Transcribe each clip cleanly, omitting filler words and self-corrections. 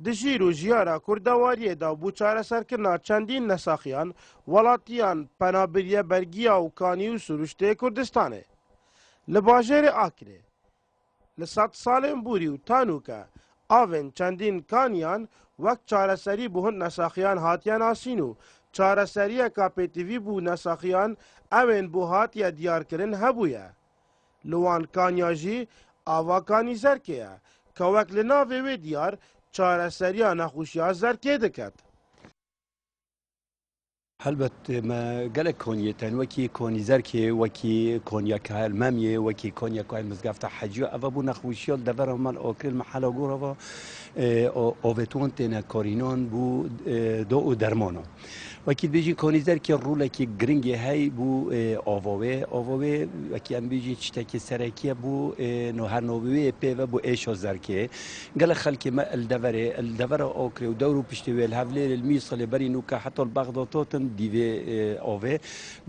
دژیر و ژیارا کوردەواریەدا بوو چارەسەرکردنا چەندین نەساخیان وڵاتیان پەنابریە بەرگیا و کانی و سروشتê Kurdistanê. Li bajêrê Akirê li sed salên Bûrî û Tanûke avên çendîn kaniyan wek çareserî bû hin nesaxiyan hatiye nasîn û çareseriyeka pêtivî bû nesaxiyan evên bû hatiye diyarkirin hebûye. Li wan kaniya jî ava kanî zerkê ye ke wek li navê wê diyar çareseriya nexweşiya zerkê diket. هەلبەت gelek koniyên wekî konîzerkê wekî konyaka elmemyê wekî konyaka mizgefta heciya ev bû nexweşiya devera mal okiril mehela gorava oveton têne korînan bû do û dermana. Wekî bêjî konîzerkê rûlekî giringê hey bû avavê avavê wekî em bêjî tiştekî serekiye bû hernovê pêve bû êşa zerkê gelek xelkê me el devera okirê û dewr û piştî wê li hevlêrê li Mîsalê berî nûka heta li Bexdatotin dîvê avê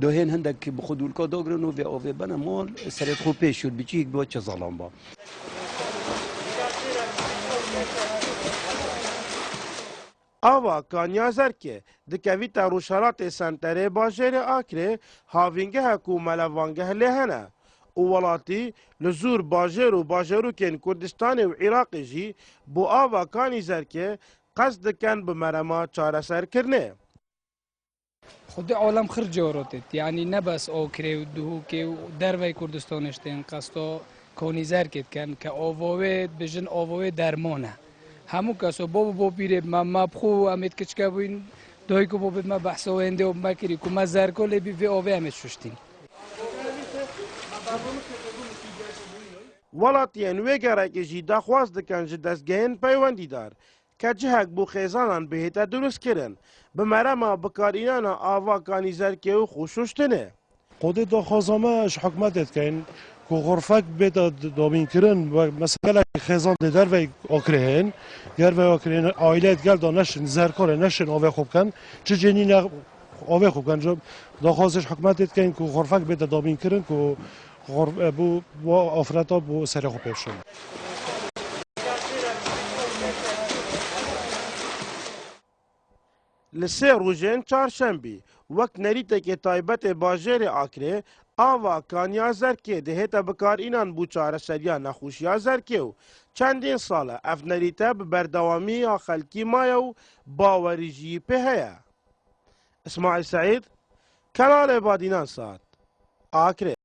dohên hindek bi xwedûlka dagrin û vê avê bene mal serê xwe pêşûr biçîk bi çe zalan ba. Ava kaniya zerkê dikevîta rûşhelatê senterê bajêrê Akirê havîngeha ku melevangeh lê hene û welatî li zûr bajêr û bajarûkên Kurdistanê û Iraqê jî bû ava kanî zerkê qesd dikin bi merema çareserkirinê. خود عالم خر جاراتت یعنی نه بس آکره و دهوکه و دروی کردستانش تین قصدا کانیزر کت کن که آواوه بجن آواوه درمانه همو کسا بابا پیره من مبخو امید کچکه بوین دایی که بابید من بحثا و هنده و مکری که من زرکا لبی وی آوه امید ششتین Welatiyên wê gerekê jî daxwaz dikin ji destgehên peywendîdar ke cihek bû xêzanan bihête durustkirin bi merema bikarînana ava kanîzerkê û xweşuştinê. Xwedê daxwazame ji hikûmetê dikin ku xurfek bêta domînkirin mesela xêzan dê dervey Akirê hên ger vê Akirê aileyê gel da neşin zerkarê neşin avê xwe bikin çi cenîne avê xwe bikin daxwazê ji hikûmetê dikin ku xurfek bêta domînkirin ku bû afreta bû serê xwe pêşin. Li sê rojên çarşembî wek nerîtekê taybetê bajêrê Akirê ava kaniya zerkê dihête bikarînan bû çareseriya nexweşiya zerkê û çendîn sal e ev nerîte bi berdewamiya xelkî maye û bawerî jî pê heye. İsmaîl Seîd, Kanalê Badînan Saat, Akirê.